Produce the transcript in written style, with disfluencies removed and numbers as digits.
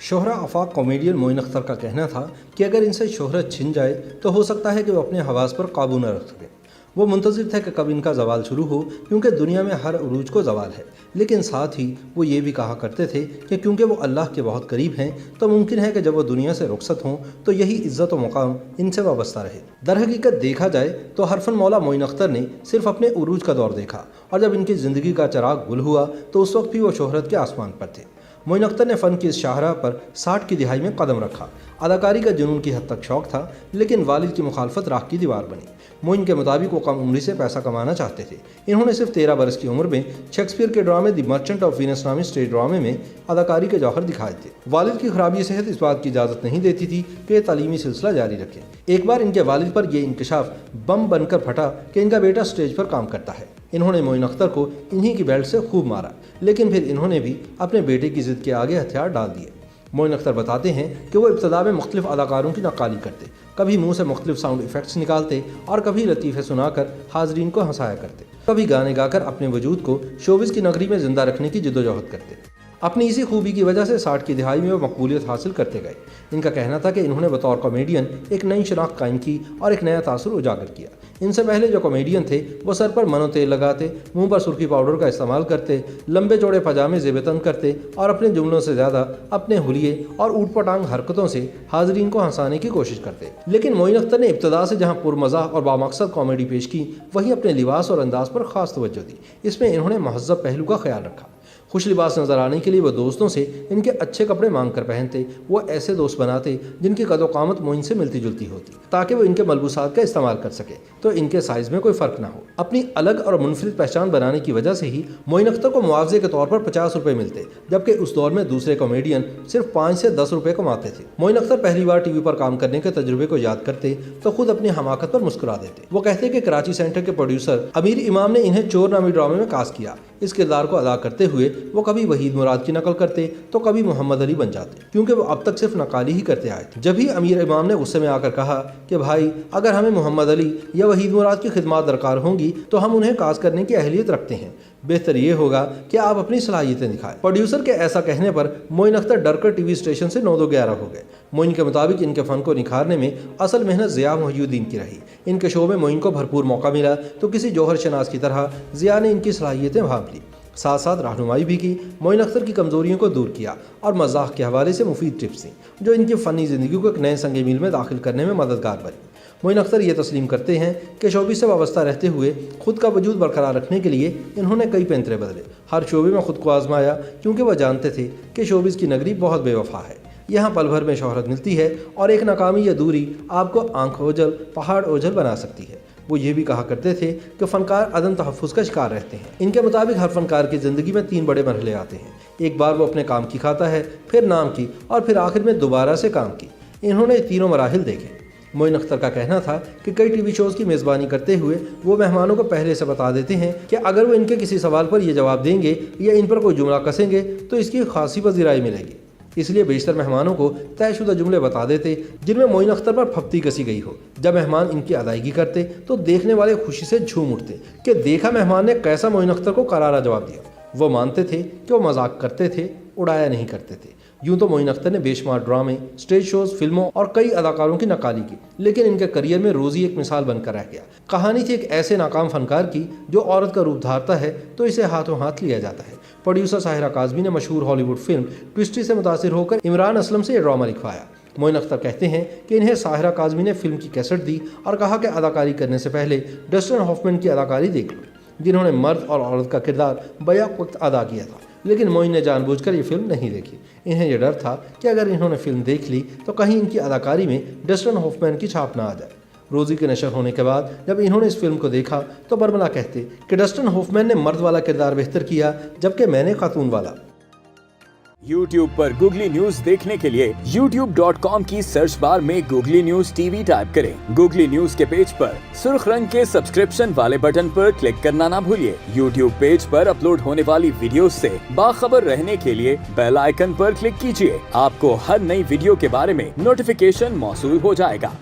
शोहरा आफाक comedian Moin Akhtar का कहना था कि अगर इनसे शोहरत छिन जाए तो हो सकता है कि वो अपने हवास पर काबू न रख सके। वो मुंतज़िर थे कि कब इनका ज़वाल शुरू हो, क्योंकि दुनिया में हर उरूज को ज़वाल है। लेकिन साथ ही वो ये भी कहा करते थे कि क्योंकि वो अल्लाह के बहुत करीब हैं तो मुमकिन है कि जब वो दुनिया से रुखसत हों तो यही इज़्ज़त व मुकाम इनसे वाबस्ता रहे। दरहकीकत देखा जाए तो हरफन मौला मोइन अख्तर ने सिर्फ अपने उरूज का दौर देखा, और जब इनकी ज़िंदगी का चिराग गुल हुआ तो उस वक्त भी वो शोहरत के आसमान पर थे। मोइन अख्तर ने फ़न की इस शाहराह पर 60 की दिहाई में कदम रखा। अदाकारी का जुनून की हद तक शौक था, लेकिन वालिद की मुखालफत राख की दीवार बनी। मोइन के मुताबिक वो कम उम्री से पैसा कमाना चाहते थे। इन्होंने सिर्फ 13 बरस की उम्र में शेक्सपियर के ड्रामे द मर्चेंट ऑफ वीनस नामी स्टेज ड्रामे में अदाकारी के जौहर दिखाए थे। वालिद की खराबी सेहत इस बात की इजाज़त नहीं देती थी कि तालीमी सिलसिला जारी रखें। एक बार इनके वालिद पर यह इंकशाफ बम बनकर फटा कि इनका बेटा स्टेज पर काम करता है। इन्होंने मोइन अख्तर को इन्हीं की बेल्ट से खूब मारा, लेकिन फिर इन्होंने भी अपने बेटे की ज़िद के आगे हथियार डाल दिए। मोइन अख्तर बताते हैं कि वो इब्तदा में मुख्तलिफ अदाकारों की नक्काली करते, कभी मुंह से मुख्तलिफ साउंड इफ़ेक्ट्स निकालते और कभी लतीफ़े सुनाकर हाजरीन को हंसाया करते, कभी गाने गाकर अपने वजूद को शोबिज़ की नगरी में ज़िंदा रखने की जिद्दोजहद करते। अपनी इसी खूबी की वजह से 60 की दिहाई में वो मकबूलियत हासिल करते गए। इनका कहना था कि इन्होंने बतौर कॉमेडियन एक नई शनाख्त कायम की और एक नया तासुर उजागर किया। इनसे पहले जो कॉमेडियन थे वो सर पर मनो तेल लगाते, मुंह पर सुर्खी पाउडर का इस्तेमाल करते, लंबे चौड़े पजामे ज़ेबतन करते और अपने जुमलों से ज़्यादा अपने हुलिये और ऊटपटांग हरकतों से हाजरीन को हंसाने की कोशिश करते। लेकिन मोइन अख्तर ने इब्तदा से जहाँ पुरमज़ाह और बामकसद कॉमेडी पेश की, वहीं अपने लिबास और अंदाज पर ख़ास तवज्जो दी। इसमें इन्होंने महज़ब पहलू का ख्याल रखा। खुश लिबास नज़र आने के लिए वो दोस्तों से इनके अच्छे कपड़े मांग कर पहनते। वो ऐसे दोस्त बनाते जिनकी कदो कामत मोइन से मिलती जुलती होती, ताकि वो इनके मलबूसात का इस्तेमाल कर सके तो इनके साइज़ में कोई फ़र्क ना हो। अपनी अलग और मुनफरिद पहचान बनाने की वजह से ही मोइन अख्तर को मुआवजे के तौर पर 50 रुपये मिलते, जबकि उस दौर में दूसरे कॉमेडियन सिर्फ 5 से 10 रुपये कमाते थे। मोइन अख्तर पहली बार टीवी पर काम करने के तजुर्बे को याद करते तो खुद अपनी हमाकत पर मुस्कुरा देते। वो कहते कि कराची सेंटर के प्रोड्यूसर अमीर इमाम ने इन्हें चोर नामी ड्रामे में कास्ट किया। इस किरदार को अदा करते हुए वो कभी वहीद मुराद की नकल करते तो कभी मोहम्मद अली बन जाते, क्योंकि वो अब तक सिर्फ नकाली ही करते आए थे। जब ही अमीर इमाम ने गुस्से में आकर कहा कि भाई अगर हमें मोहम्मद अली या वहीद मुराद की खिदमत दरकार होंगी तो हम उन्हें कास्ट करने की अहलियत रखते हैं, बेहतर ये होगा कि आप अपनी सलाहियतें दिखाएं। प्रोड्यूसर के ऐसा कहने पर मोइन अख्तर डरकर टीवी स्टेशन से 9-11 हो गए। मोइन के मुताबिक इनके फ़न को निखारने में असल मेहनत ज़िया मोहिउद्दीन की रही। इनके शो में मोइन को भरपूर मौका मिला तो किसी जौहर शनास की तरह ज़िया ने इनकी सलाहियतें भांप ली, साथ साथ रहनुमाई भी की। मोइन अख्तर की कमज़ोरियों को दूर किया और मज़ाक के हवाले से मुफीद टिप्स दी, जो इनकी फ़नी ज़िंदगी को एक नए संग मील में दाखिल करने में मददगार बनी। मोइन अख्तर ये तस्लीम करते हैं कि शोबिज़ से वाबस्ता रहते हुए खुद का वजूद बरकरार रखने के लिए इन्होंने कई पैंतरे बदले, हर शोबे में खुद को आजमाया, क्योंकि वह जानते थे कि शोबिज़ की नगरी बहुत बेवफा है। यहाँ पल भर में शोहरत मिलती है और एक नाकामी या दूरी आपको आंख ओझल पहाड़ ओझल बना सकती है। वो ये भी कहा करते थे कि फ़नकार अदम तहफ़्फ़ुज़ का शिकार रहते हैं। इनके मुताबिक हर फ़नकार की ज़िंदगी में 3 बड़े मरहले आते हैं। एक बार वो अपने काम की खाता है, फिर नाम की और फिर आखिर में दोबारा से काम की। इन्होंने तीनों मराहिल देखे। मोइन अख्तर का कहना था कि कई टीवी शोज़ की मेज़बानी करते हुए वो मेहमानों को पहले से बता देते हैं कि अगर वो इनके किसी सवाल पर ये जवाब देंगे या इन पर कोई जुमला कसेंगे तो इसकी खासी पज़ीराई मिलेगी। इसलिए बेशतर मेहमानों को तयशुदा जुमले बता देते जिनमें मोइन अख्तर पर फप्ती कसी गई हो। जब मेहमान इनकी अदायगी करते तो देखने वाले खुशी से झूम उठते कि देखा मेहमान ने कैसा मोइन अख्तर को करारा जवाब दिया। वो मानते थे कि वो मजाक करते थे, उड़ाया नहीं करते थे। यूँ तो मोइन अख्तर ने बेशुमार ड्रामे, स्टेज शोज़, फिल्मों और कई अदाकारों की नकाली की, लेकिन इनके करियर में रोज़ी एक मिसाल बनकर रह गया। कहानी थी एक ऐसे नाकाम फनकार की जो औरत का रूप धारता है तो इसे हाथों हाथ लिया जाता है। प्रोड्यूसर साहिरा काज़मी ने मशहूर हॉलीवुड फिल्म ट्विस्टी से मुतासिर होकर इमरान असलम से यह ड्रामा लिखवाया। मोइन अख्तर कहते हैं कि इन्हें साहिरा काज़मी ने फिल्म की कैसेट दी और कहा कि अदाकारी करने से पहले डस्टिन हॉफमैन की अदाकारी देख लो, जिन्होंने मर्द और औरत का किरदार बैक वक्त अदा किया था। लेकिन मोइन ने जानबूझकर ये फिल्म नहीं देखी। इन्हें यह डर था कि अगर इन्होंने फिल्म देख ली तो कहीं इनकी अदाकारी में डस्टिन हॉफमैन की छाप ना आ जाए। रोज़ी के नशर होने के बाद जब इन्होंने इस फिल्म को देखा तो बरमला कहते कि डस्टिन हॉफमैन ने मर्द वाला किरदार बेहतर किया, जबकि मैंने खातून वाला। YouTube पर गूगली न्यूज देखने के लिए youtube.com की सर्च बार में गूगली न्यूज टीवी टाइप करें। गूगली न्यूज के पेज पर सुर्ख रंग के सब्सक्रिप्शन वाले बटन पर क्लिक करना ना भूलिए। YouTube पेज पर अपलोड होने वाली वीडियोस से बाखबर रहने के लिए बेल आइकन पर क्लिक कीजिए। आपको हर नई वीडियो के बारे में नोटिफिकेशन मौसूल हो जाएगा।